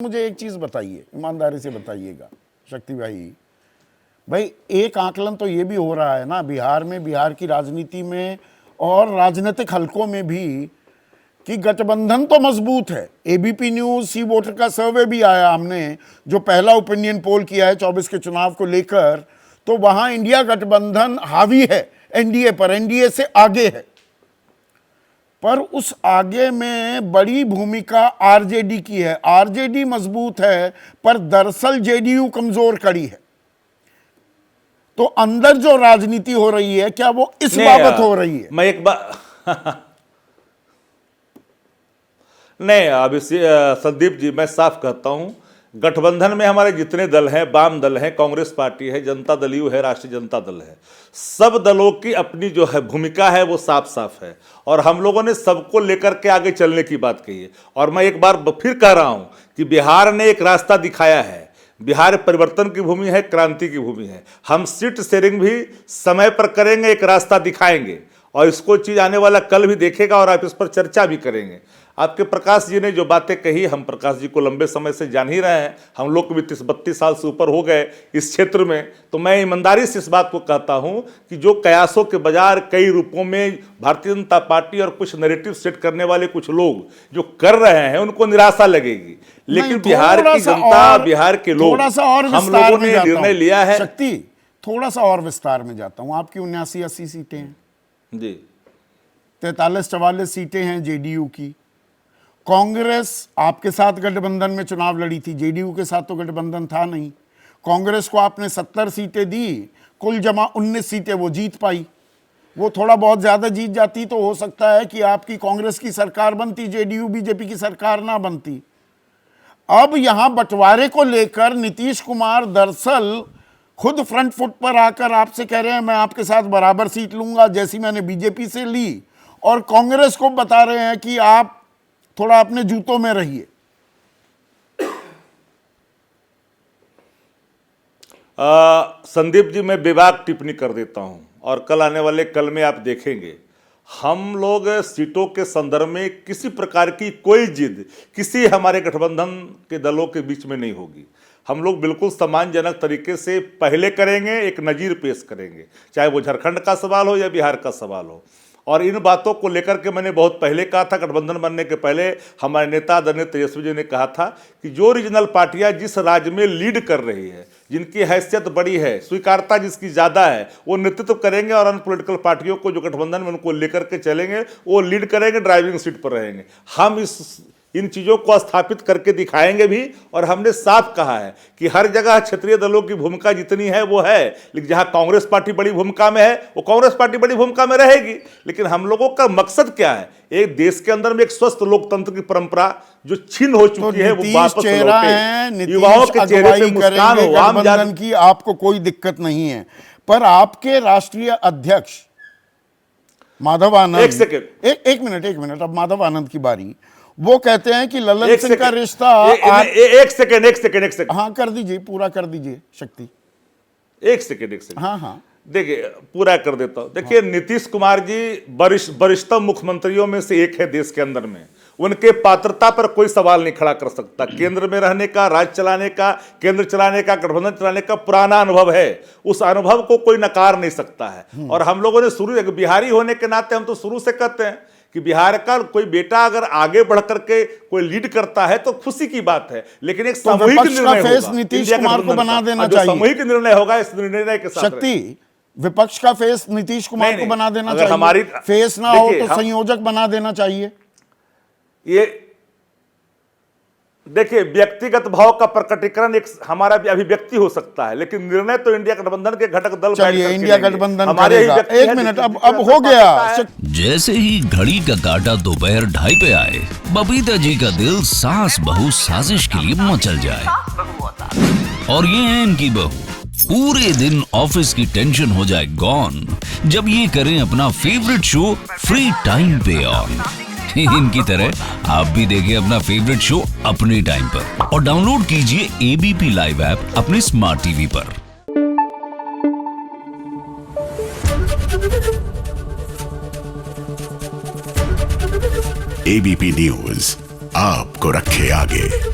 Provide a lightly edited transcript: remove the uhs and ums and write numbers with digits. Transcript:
मुझे एक चीज बताइए, ईमानदारी से बताइएगा शक्ति भाई, एक आकलन तो ये भी हो रहा है ना बिहार में, बिहार की राजनीति में और राजनीतिक हलकों में भी, कि गठबंधन तो मजबूत है। एबीपी न्यूज सी वोटर का सर्वे भी आया, हमने जो पहला ओपिनियन पोल किया है 24 के चुनाव को लेकर, तो वहां इंडिया गठबंधन हावी है एनडीए पर, एनडीए से आगे है। पर उस आगे में बड़ी भूमिका आरजेडी की है। आरजेडी मजबूत है पर दरअसल जेडीयू कमजोर कड़ी है। तो अंदर जो राजनीति हो रही है, क्या वो इस बाबत हो रही है? मैं एक बात नहीं, अभी संदीप जी मैं साफ कहता हूं, गठबंधन में हमारे जितने दल हैं, वाम दल हैं, कांग्रेस पार्टी है, जनता दल यू है, राष्ट्रीय जनता दल है, सब दलों की अपनी जो है भूमिका है वो साफ साफ है और हम लोगों ने सबको लेकर के आगे चलने की बात कही है। और मैं एक बार फिर कह रहा हूं कि बिहार ने एक रास्ता दिखाया है। बिहार परिवर्तन की भूमि है, क्रांति की भूमि है। हम सीट शेयरिंग भी समय पर करेंगे, एक रास्ता दिखाएंगे और इसको चीज आने वाला कल भी देखेगा और आप इस पर चर्चा भी करेंगे। आपके प्रकाश जी ने जो बातें कही, हम प्रकाश जी को लंबे समय से जान ही रहे हैं, हम लोग भी 30-32 साल से ऊपर हो गए इस क्षेत्र में। तो मैं ईमानदारी से इस बात को कहता हूं कि जो कयासों के बाजार कई रूपों में भारतीय जनता पार्टी और कुछ नैरेटिव सेट करने वाले कुछ लोग जो कर रहे हैं, उनको निराशा लगेगी। लेकिन बिहार की जनता, बिहार के लोग, हम लोगों ने निर्णय लिया है। शक्ति, थोड़ा सा और विस्तार में जाता हूं। आपकी 79-80 सीटें हैं जी, 43-44 सीटें हैं जेडीयू की। कांग्रेस आपके साथ गठबंधन में चुनाव लड़ी थी, जेडीयू के साथ तो गठबंधन था नहीं। कांग्रेस को आपने 70 सीटें दी, कुल जमा 19 सीटें वो जीत पाई। वो थोड़ा बहुत ज्यादा जीत जाती तो हो सकता है कि आपकी कांग्रेस की सरकार बनती, जेडीयू बीजेपी की सरकार ना बनती। अब यहां बंटवारे को लेकर नीतीश कुमार दरअसल खुद फ्रंट फुट पर आकर आपसे कह रहे हैं मैं आपके साथ बराबर सीट लूंगा जैसी मैंने बीजेपी से ली, और कांग्रेस को बता रहे हैं कि आप थोड़ा अपने जूतों में रहिए। संदीप जी, मैं बेबाक टिप्पणी कर देता हूं और कल आने वाले कल में आप देखेंगे हम लोग सीटों के संदर्भ में किसी प्रकार की कोई जिद किसी हमारे गठबंधन के दलों के बीच में नहीं होगी। हम लोग बिल्कुल सम्मानजनक तरीके से पहले करेंगे, एक नज़ीर पेश करेंगे, चाहे वो झारखंड का सवाल हो या बिहार का सवाल हो। और इन बातों को लेकर के मैंने बहुत पहले कहा था, गठबंधन बनने के पहले हमारे नेता आदरणीय तेजस्वी जी ने कहा था कि जो रीजनल पार्टियां जिस राज्य में लीड कर रही है, जिनकी हैसियत बड़ी है, स्वीकारता जिसकी ज़्यादा है, वो नेतृत्व करेंगे और अन्य पॉलिटिकल पार्टियों को जो गठबंधन में उनको लेकर के चलेंगे, वो लीड करेंगे, ड्राइविंग सीट पर रहेंगे। हम इन चीज़ों को स्थापित करके दिखाएंगे भी। और हमने साफ कहा है कि हर जगह क्षेत्रीय दलों की भूमिका जितनी है वो है, लेकिन जहां कांग्रेस पार्टी बड़ी भूमिका में है वो कांग्रेस पार्टी बड़ी भूमिका में रहेगी। लेकिन हम लोगों का मकसद क्या है? एक देश के अंदर में एक स्वस्थ लोकतंत्र की परंपरा जो छीन हो चुकी है वो वापस लौटे, युवाओं के चेहरे पे मुस्कान हो। आम जन की आपको कोई दिक्कत नहीं है, पर आपके राष्ट्रीय अध्यक्ष माधव आनंद, एक मिनट, अब माधव आनंद की बारी। वो कहते हैं कि ललन सिंह का रिश्ता एक सेकंड हाँ कर दीजिए, पूरा कर दीजिए शक्ति। एक सेकंड हाँ देखिए, पूरा कर देता हूं। देखिए, नीतीश कुमार जी वरिष्ठतम मुख्यमंत्रियों में से एक है देश के अंदर में। उनके पात्रता पर कोई सवाल नहीं खड़ा कर सकता। केंद्र में रहने का, राज्य चलाने का, केंद्र चलाने का, गठबंधन चलाने का पुराना अनुभव है। उस अनुभव को कोई नकार नहीं सकता है। और हम लोगों ने शुरू, बिहारी होने के नाते हम तो शुरू से कहते हैं कि बिहार का कोई बेटा अगर आगे बढ़ करके कोई लीड करता है तो खुशी की बात है। लेकिन एक सामूहिक निर्णय होगा, नीतीश कुमार को बना देना चाहिए। सामूहिक निर्णय होगा, इस निर्णय के साथ शक्ति विपक्ष का फेस नीतीश कुमार को बना देना चाहिए। हमारी फेस ना हो तो संयोजक बना देना चाहिए। ये देखिए, व्यक्तिगत भाव का प्रकटीकरण एक हमारा भी अभिव्यक्ति हो सकता है, लेकिन निर्णय तो इंडिया गठबंधन के घटक दल चलिए इंडिया गठबंधन करेगा। एक मिनट, अब हो गया। जैसे ही घड़ी का काटा दोपहर 2:30 पे आए, बबीता जी का दिल सास बहू साजिश के लिए मचल जाए। और ये है इनकी बहू, पूरे दिन ऑफिस की टेंशन हो जाए गॉन जब ये करें अपना फेवरेट शो फ्री टाइम पे ऑन। इनकी तरह आप भी देखिए अपना फेवरेट शो अपने टाइम पर और डाउनलोड कीजिए एबीपी लाइव ऐप अपने स्मार्ट टीवी पर। एबीपी न्यूज आपको रखे आगे।